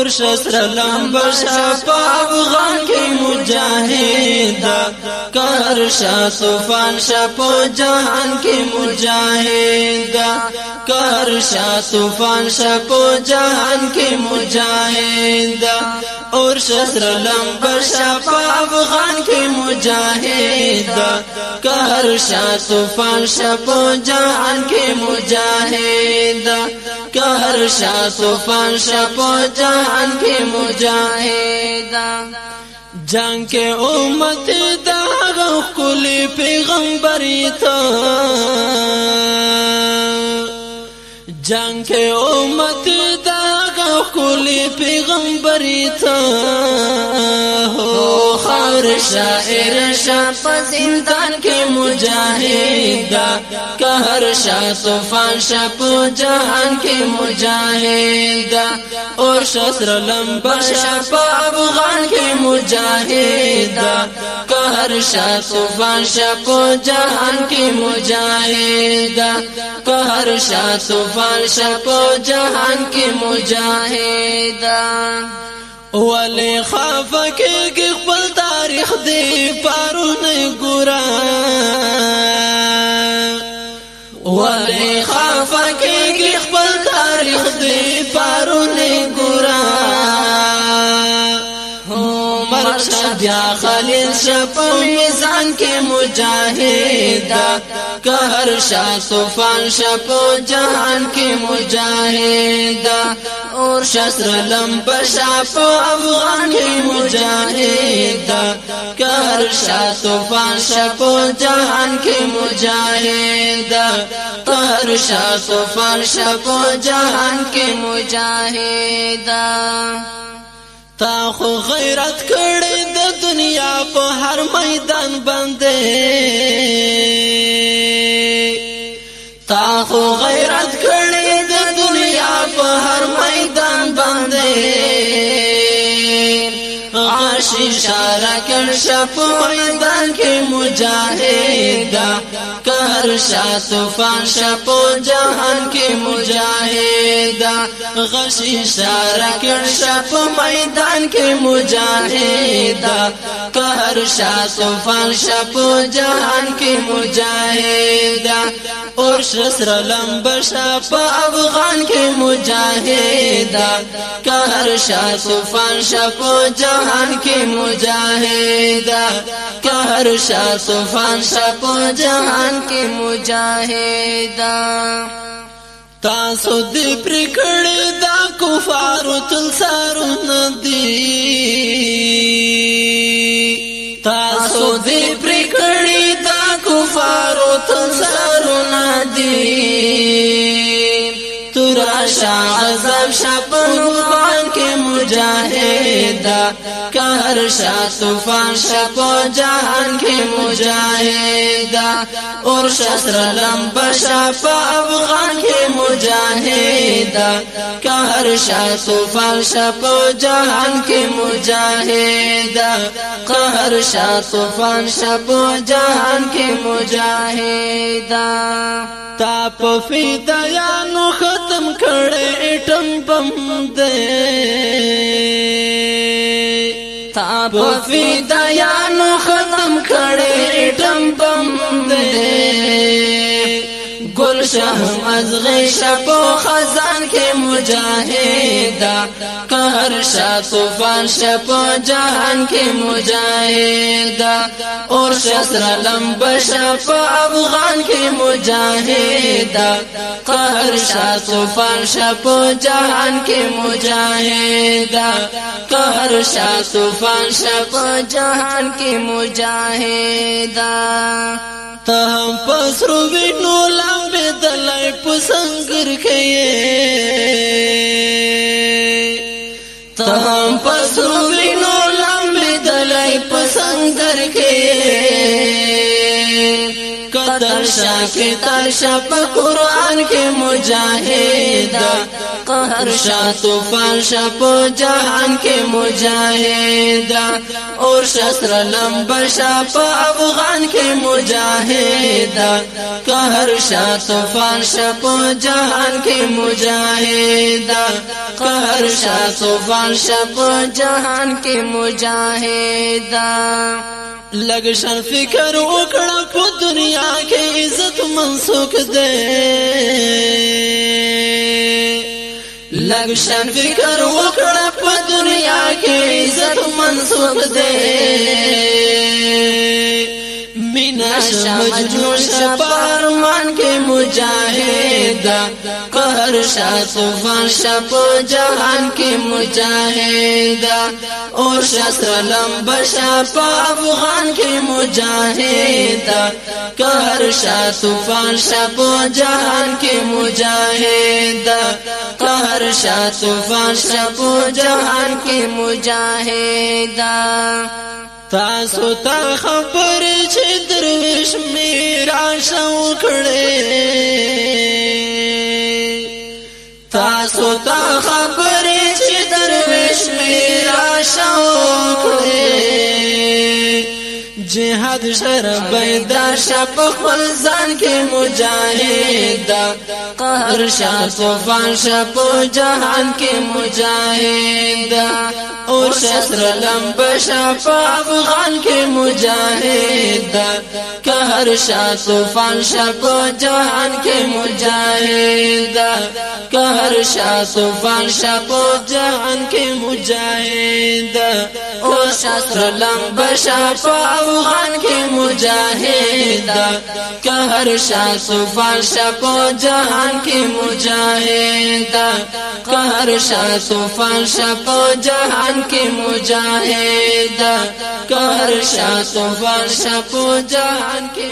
اور شسر لمبا شاپا افغان کی مجاہد کر شاہ طوفان شاپو جہان کی مجاہد کر شاہ طوفان شاپو جہان کی مجاہد اور شسر لمبا شاپا افغان کی مجاہد کر شاہ طوفان شاپو جہان کی مجاہد کر شاہ طوفان شاپو جہان کی مجاہد جنگ کے امت داغ کلی پیغمبری تھا جنگ کے امت داغ کلی پیغمبری تھا خور شاعر شاپ زندان کے مجاہد کہر شاہ طوفان شاپ جہان کے مجاہد اور شسر لمبا شاپ افغان کے مجاہد کہر شاہ طوفان شاپ جہان کے مجاہد کہر شاہ طوفان شاپ جہان کے مجاہد ولی خافا کے خپل تاریخ دی پارو نہیں گورا ولی خافا کے خپل تاریخ دی پارو نہیں گورا بیا خلیل شپو میزان کے مجاہد کہر شاہ طوفان شپو جہان کے مجاہد اور شسر لمبا شاپو افغان کے مجاہد کہر شاہ طوفان شپو جہان کے مجاہد کہر شاہ طوفان شپو جہان کے مجاہد تا خو غیرت کړي د دنیا په هر میدان باندې تا خو غیرت کړي د دنیا په هر میدان باندې اشارہ کر شپو میدان کے مجاہد کہر شاہ طوفان شپو جہان کے مجاہد غشی اشارہ کر شپو میدان کے مجاہد کہر شاہ طوفان شپو جہان کے مجاہد اور شسر لمبا شاپ افغان کے مجاہد کہر شاہ طوفان شپو جہان کے مجاہد کہر شاہ طوفان شپو جہان کے مجاہد تاسو دی پرکڑی دا کفارو تلسارو ندی تاسو دی پرکڑی دا کفارو تلسارو ندی تراشا غضب شپن قربان کے مجاہد کہر شاہ طوفان شپو جہان کے مجاہد اور شسر لمبا شاپ افغان کے مجاہد کہر شاہ طوفان شپو جہان کے مجاہد کہر شاہ طوفان شپو جہان کے مجاہد تاپ فدایانو ختم کړي اټم بم دے تاپ فدایانو ختم کړي اټم بم دے گلشن ازغی شپو خزان کے مجاہد کہر شاہ طوفان شپو جہان کے مجاہد اور شسر لمبا شپو افغان کے مجاہد کہر شاہ طوفان شپو جہان کے مجاہد کہر شاہ طوفان شپو جہان کے مجاہد تہم پسرو وینو لمبے دلائی پسنگر کھئے تہم پسرو وینو لمبے دلائی پسنگر کھئے تلشا کے تلشا پا قرآن کے مجاہد قہر شاہ طوفان شاہ پا جہان کے مجاہد اور شسر لمبا شاہ پا افغان کے مجاہد قہر شاہ طوفان شاہ پا جہان کے مجاہد قہر شاہ طوفان شاہ پا جہان کے مجاہد لگ شان فکر وکڑا پا دنیا کے عزت منسوخ دے لگ شان فکر وکڑا پا دنیا کے عزت منسوخ دے مینا شاہ مجنون شاہ پارمان کے مجاہد قہر شاہ طوفان شاہ پا جہان کے مجاہد اور شسر لمبا شاہ پا افغان کے مجاہد قہر شاہ طوفان شاہ پا جہان کے مجاہد قہر شاہ طوفان شاہ پا جہان کے مجاہد تاسو تا خبر چھ درویش میرا شوکڑے تاسو تا خبر چھ درویش میرا شوکڑے جہاد شرف بیدار شاہ پا خلزان کے مجاہد قہر شاہ طوفان شاہ پا جہان کے مجاہد اور شسر لمبا شاہ پا افغان کے مجاہد قہر شاہ طوفان شاہ پا جہان کے مجاہد قہر شاہ طوفان شاہ پا جہان کے مجاہد اور شسر لمبا شاہ پا افغان کے مجاہد قہر شاہ طوفان شاہ پا جہان کے مجاہد قہر شاہ طوفان شاہ پا جہان کے مجاہد قہر شاہ طوفان شاہ پا جہان کے